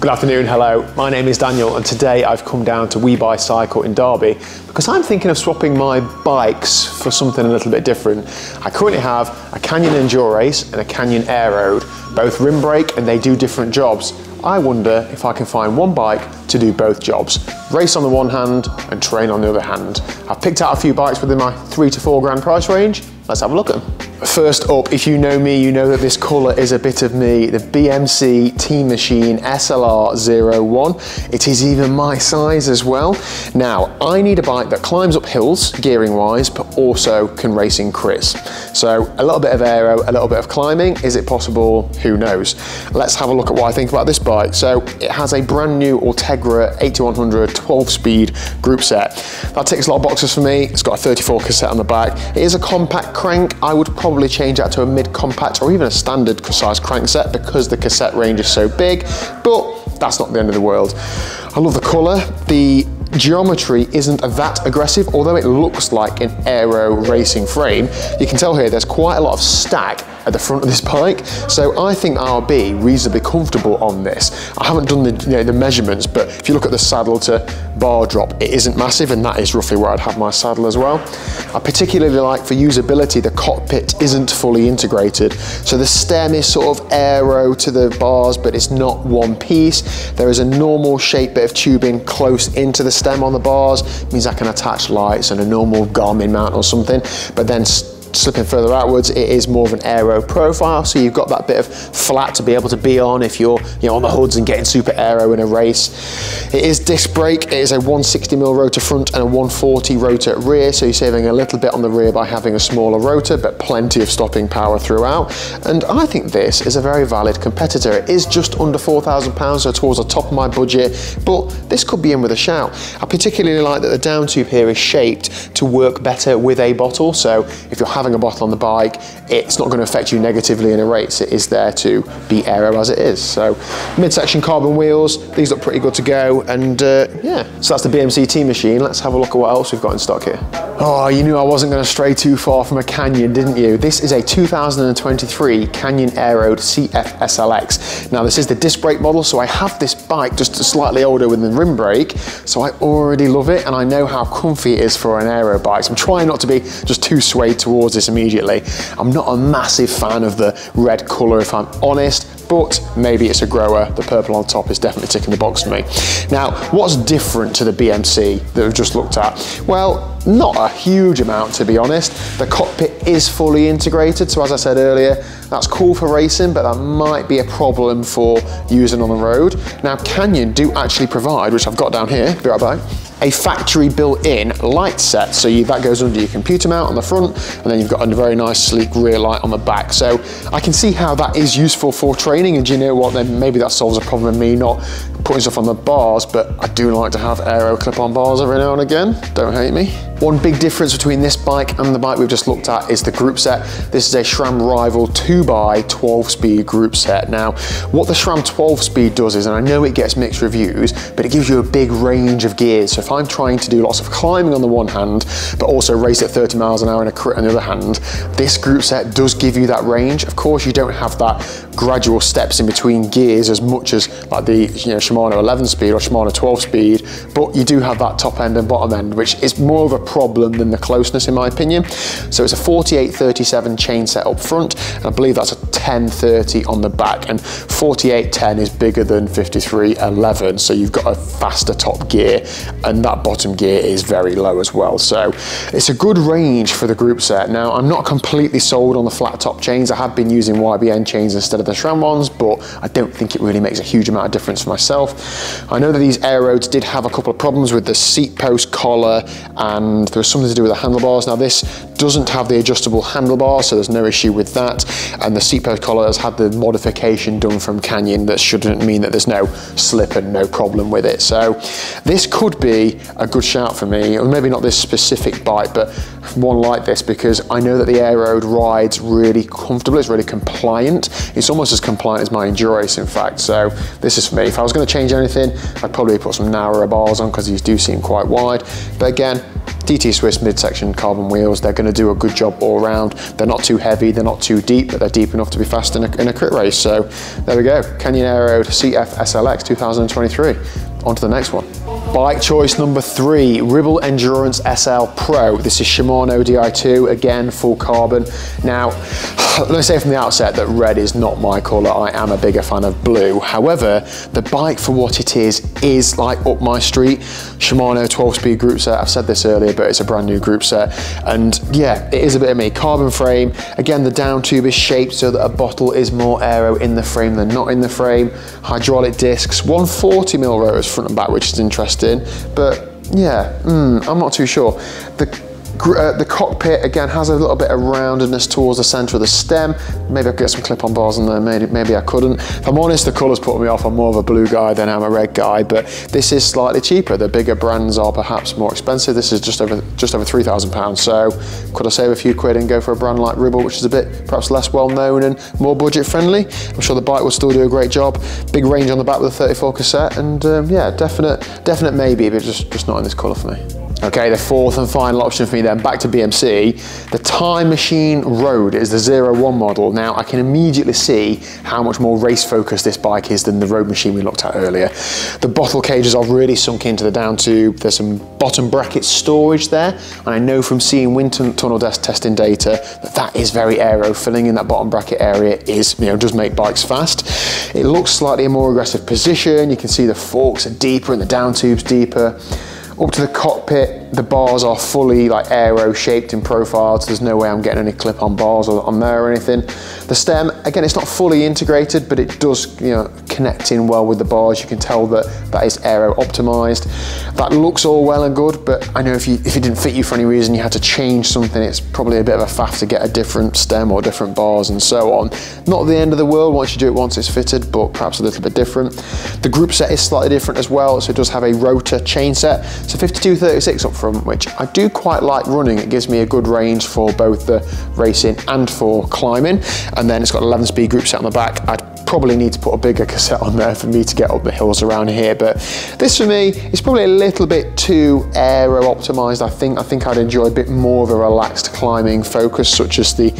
Good afternoon, hello. My name is Daniel and today I've come down to We Buy Cycle in Derby because I'm thinking of swapping my bikes for something a little bit different. I currently have a Canyon Endurace and a Canyon Aeroad, both rim brake, and they do different jobs. I wonder if I can find one bike to do both jobs. Race on the one hand and train on the other hand. I've picked out a few bikes within my £3 to £4 grand price range. Let's have a look at them. First up, if you know me, you know that this colour is a bit of me, the BMC Team Machine SLR01. It is even my size as well. Now, I need a bike that climbs up hills, gearing wise, but also can race in crits. So a little bit of aero, a little bit of climbing. Is it possible? Who knows? Let's have a look at what I think about this bike. So it has a brand new Ultegra 8100 12-speed group set. That ticks a lot of boxes for me. It's got a 34 cassette on the back. It is a compact crank. I would probably change that to a mid-compact or even a standard size crankset because the cassette range is so big, but that's not the end of the world. I love the colour. The geometry isn't that aggressive, although it looks like an aero racing frame. You can tell here there's quite a lot of stack at the front of this bike, so I think I'll be reasonably comfortable on this. I haven't done the measurements, but if you look at the saddle to bar drop, it isn't massive, and that is roughly where I'd have my saddle as well. I particularly like, for usability, the cockpit isn't fully integrated, so the stem is sort of aero to the bars, but it's not one piece. There is a normal shaped bit of tubing close into the stem on the bars. It means I can attach lights and a normal Garmin mount or something, but then slipping further outwards, it is more of an aero profile, so you've got that bit of flat to be able to be on if you're on the hoods and getting super aero in a race. It is disc brake. It is a 160mm rotor front and a 140 rotor rear, so you're saving a little bit on the rear by having a smaller rotor, but plenty of stopping power throughout. And I think this is a very valid competitor. It is just under £4,000, so towards the top of my budget, but this could be in with a shout. I particularly like that the down tube here is shaped to work better with a bottle, so if you're having a bottle on the bike, it's not going to affect you negatively in a race. It is there to be aero as it is. So midsection carbon wheels, these look pretty good to go, and yeah, so that's the BMC Team Machine. Let's have a look at what else we've got in stock here. Oh, you knew I wasn't going to stray too far from a Canyon, didn't you? This is a 2023 Canyon Aeroad CF SLX. Now this is the disc brake model, so I have this bike just slightly older with the rim brake, so I already love it, and I know how comfy it is for an aero bike. So I'm trying not to be just too swayed towards this immediately. I'm not a massive fan of the red colour, if I'm honest, but maybe it's a grower. The purple on top is definitely ticking the box for me. Now, what's different to the BMC that we've just looked at? Well, not a huge amount, to be honest. The cockpit is fully integrated, so as I said earlier, that's cool for racing, but that might be a problem for using on the road. Now, Canyon do actually provide, which I've got down here, be right back, a factory built-in light set. So that goes under your computer mount on the front, and then you've got a very nice sleek rear light on the back. So I can see how that is useful for training, and do you know what, then maybe that solves a problem of me not putting stuff on the bars, but I do like to have aero clip-on bars every now and again, don't hate me. One big difference between this bike and the bike we've just looked at is the group set. This is a SRAM Rival 2x 12-speed group set. Now, what the SRAM 12-speed does is, and I know it gets mixed reviews, but it gives you a big range of gears. So if I'm trying to do lots of climbing on the one hand, but also race at 30 miles an hour in a crit on the other hand, this group set does give you that range. Of course, you don't have that gradual steps in between gears as much as like the Shimano 11-speed or Shimano 12-speed, but you do have that top end and bottom end, which is more of a problem than the closeness in my opinion. So it's a 48-37 chain set up front, and I believe that's a 10-30 on the back, and 48-10 is bigger than 53-11, so you've got a faster top gear, and that bottom gear is very low as well. So it's a good range for the group set. Now, I'm not completely sold on the flat top chains. I have been using YBN chains instead of the SRAM ones, but I don't think it really makes a huge amount of difference for myself. I know that these Aeroads did have a couple of problems with the seat post collar, and there was something to do with the handlebars. Now, this doesn't have the adjustable handlebars, so there's no issue with that, and the seat post collar has had the modification done from Canyon that shouldn't mean that there's no slip and no problem with it. So this could be a good shout for me, or maybe not this specific bike, but one like this, because I know that the Aeroad rides really comfortably. It's really compliant. It's almost as compliant as my Endurace, in fact. So this is for me. If I was going to change anything, I'd probably put some narrower bars on because these do seem quite wide. But again, TT Swiss midsection carbon wheels. They're going to do a good job all around. They're not too heavy, they're not too deep, but they're deep enough to be fast in a crit race. So there we go, Canyon Aeroed CF SLX 2023. On to the next one. Bike choice number 3, Ribble Endurance SL Pro. This is Shimano Di2, again, full carbon. Now, let me say from the outset that red is not my colour. I am a bigger fan of blue. However, the bike for what it is like up my street. Shimano 12-speed group set, I've said this earlier, but it's a brand new group set. And yeah, it is a bit of me. Carbon frame, again, the down tube is shaped so that a bottle is more aero in the frame than not in the frame. Hydraulic discs, 140mm rotors front and back, which is interesting. But yeah, I'm not too sure. The cockpit, again, has a little bit of roundedness towards the centre of the stem. Maybe I could get some clip-on bars in there, maybe I couldn't. If I'm honest, the colours put me off. I'm more of a blue guy than I'm a red guy, but this is slightly cheaper. The bigger brands are perhaps more expensive. This is just over £3,000. So could I save a few quid and go for a brand like Ribble, which is a bit perhaps less well-known and more budget-friendly? I'm sure the bike will still do a great job. Big range on the back with a 34 cassette, and yeah, definite maybe, but just not in this colour for me. Okay, the fourth and final option for me then, back to BMC. The Time Machine Road is the 01 model. Now, I can immediately see how much more race focused this bike is than the Road Machine we looked at earlier. The bottle cages are really sunk into the down tube. There's some bottom bracket storage there, and I know from seeing wind tunnel testing data that is very aero. Filling in that bottom bracket area does make bikes fast. It looks slightly a more aggressive position. You can see the forks are deeper and the down tube's deeper. Up to the cockpit, the bars are fully like aero shaped in profile, so there's no way I'm getting any clip-on bars on there or anything. The stem, again, it's not fully integrated, but it does connect in well with the bars. You can tell that is aero optimized. That looks all well and good, but I know if it didn't fit you for any reason, you had to change something, it's probably a bit of a faff to get a different stem or different bars and so on. Not the end of the world once you do it once it's fitted, but perhaps a little bit different. The group set is slightly different as well, so it does have a rotor chain set. So 52-36 up front, which I do quite like running. It gives me a good range for both the racing and for climbing. And then it's got an 11-speed group set on the back. I'd probably need to put a bigger cassette on there for me to get up the hills around here, but this for me is probably a little bit too aero optimized. I think I'd enjoy a bit more of a relaxed climbing focus, such as the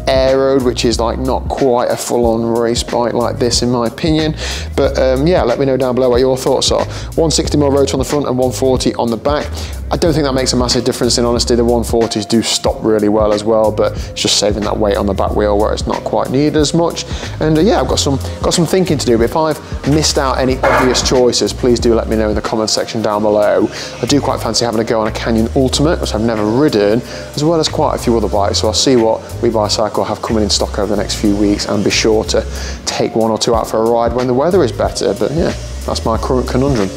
Aeroed, which is like not quite a full-on race bike like this in my opinion. But yeah, let me know down below what your thoughts are. 160mm rotor on the front and 140 on the back. I don't think that makes a massive difference in honesty. The 140s do stop really well as well, but it's just saving that weight on the back wheel where it's not quite needed as much. And yeah, I've got some thinking to do, but if I've missed out any obvious choices, please do let me know in the comment section down below. I do quite fancy having a go on a Canyon Ultimate, which I've never ridden, as well as quite a few other bikes, so I'll see what WeBuyCycle have coming in stock over the next few weeks and be sure to take one or two out for a ride when the weather is better. But yeah, that's my current conundrum.